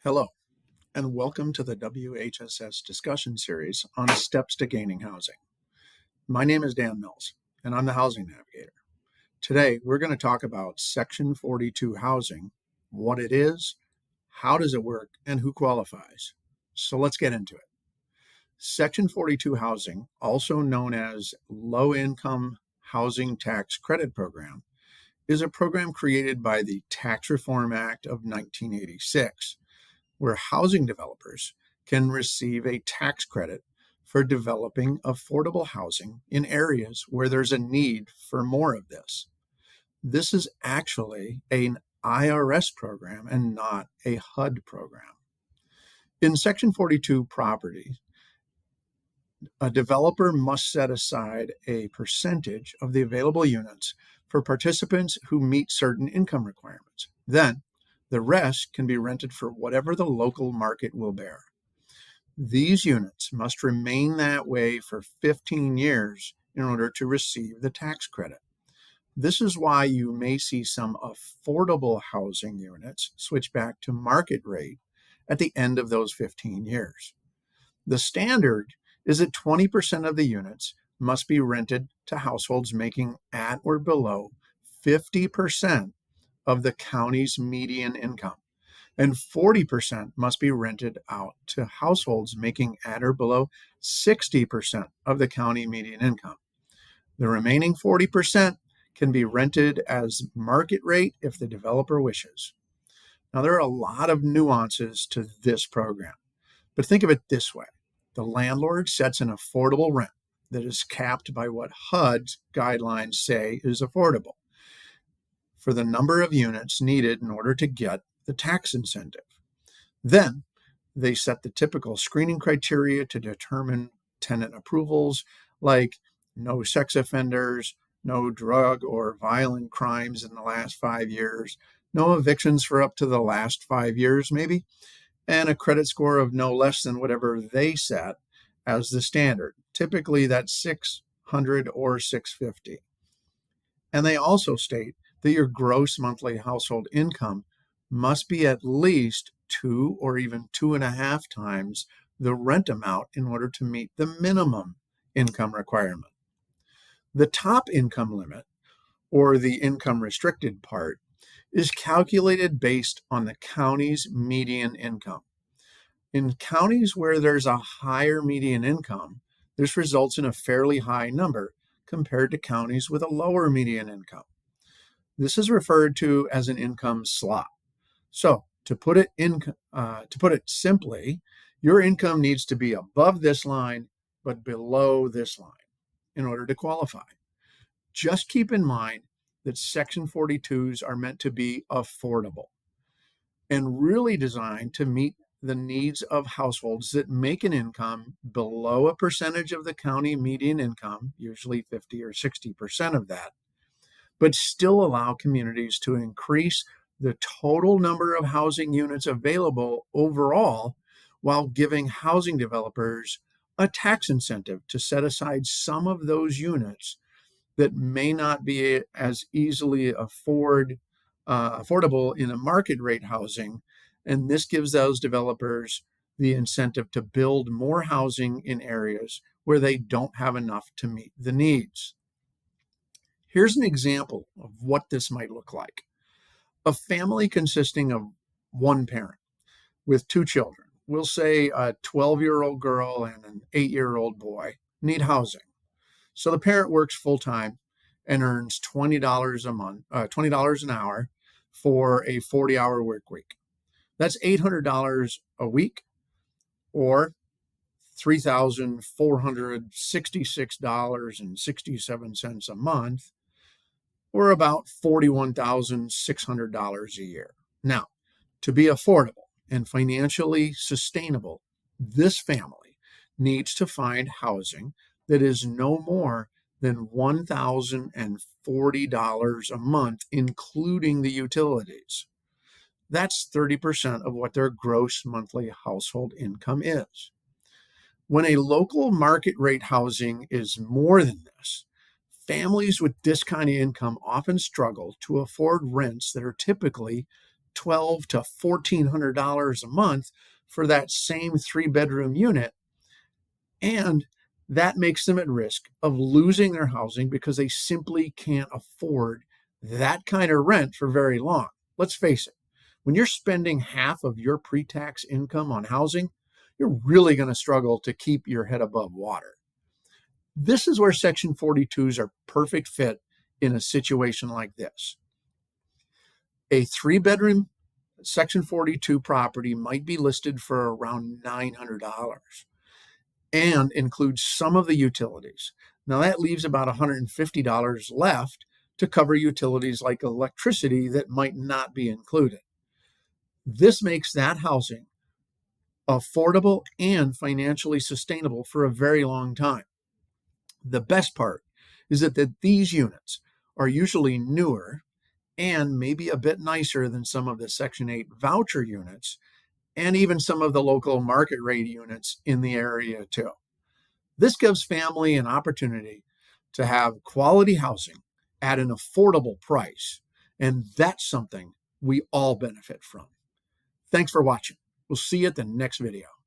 Hello, and welcome to the WHSS Discussion Series on Steps to Gaining Housing. My name is Dan Mills, and I'm the Housing Navigator. Today, we're going to talk about Section 42 housing, what it is, how does it work, and who qualifies. So let's get into it. Section 42 housing, also known as Low Income Housing Tax Credit Program, is a program created by the Tax Reform Act of 1986. Where housing developers can receive a tax credit for developing affordable housing in areas where there's a need for more of this. This is actually an IRS program and not a HUD program. In Section 42 property, a developer must set aside a percentage of the available units for participants who meet certain income requirements. Then, the rest can be rented for whatever the local market will bear. These units must remain that way for 15 years in order to receive the tax credit. This is why you may see some affordable housing units switch back to market rate at the end of those 15 years. The standard is that 20% of the units must be rented to households making at or below 50% of the county's median income, and 40% must be rented out to households making at or below 60% of the county median income. The remaining 40% can be rented as market rate if the developer wishes. Now, there are a lot of nuances to this program, but think of it this way. The landlord sets an affordable rent that is capped by what HUD's guidelines say is affordable for the number of units needed in order to get the tax incentive. Then they set the typical screening criteria to determine tenant approvals, like no sex offenders, no drug or violent crimes in the last 5 years, no evictions for up to the last 5 years maybe, and a credit score of no less than whatever they set as the standard. Typically that's 600 or 650. And they also state that your gross monthly household income must be at least 2 or even 2.5 times the rent amount in order to meet the minimum income requirement. The top income limit, or the income restricted part, is calculated based on the county's median income. In counties where there's a higher median income, this results in a fairly high number compared to counties with a lower median income. This is referred to as an income slot. So, to put it simply, your income needs to be above this line but below this line in order to qualify. Just keep in mind that Section 42s are meant to be affordable and really designed to meet the needs of households that make an income below a percentage of the county median income, usually 50 or 60% of that, but still allow communities to increase the total number of housing units available overall while giving housing developers a tax incentive to set aside some of those units that may not be as easily affordable in a market rate housing. And this gives those developers the incentive to build more housing in areas where they don't have enough to meet the needs. Here's an example of what this might look like. A family consisting of one parent with 2 children, we'll say a 12-year-old girl and an 8-year-old boy, need housing. So the parent works full-time and earns $20 an hour for a 40-hour work week. That's $800 a week, or $3,466.67 a month, or about $41,600 a year. Now, to be affordable and financially sustainable, this family needs to find housing that is no more than $1,040 a month, including the utilities. That's 30% of what their gross monthly household income is. When a local market rate housing is more than this, families with this kind of income often struggle to afford rents that are typically $1,200 to $1,400 a month for that same 3-bedroom unit. And that makes them at risk of losing their housing because they simply can't afford that kind of rent for very long. Let's face it, when you're spending half of your pre-tax income on housing, you're really going to struggle to keep your head above water. This is where Section 42s are perfect fit in a situation like this. A 3-bedroom Section 42 property might be listed for around $900 and includes some of the utilities. Now that leaves about $150 left to cover utilities like electricity that might not be included. This makes that housing affordable and financially sustainable for a very long time. The best part is that these units are usually newer and maybe a bit nicer than some of the Section 8 voucher units and even some of the local market rate units in the area too. This gives family an opportunity to have quality housing at an affordable price, and that's something we all benefit from. Thanks for watching. We'll see you at the next video.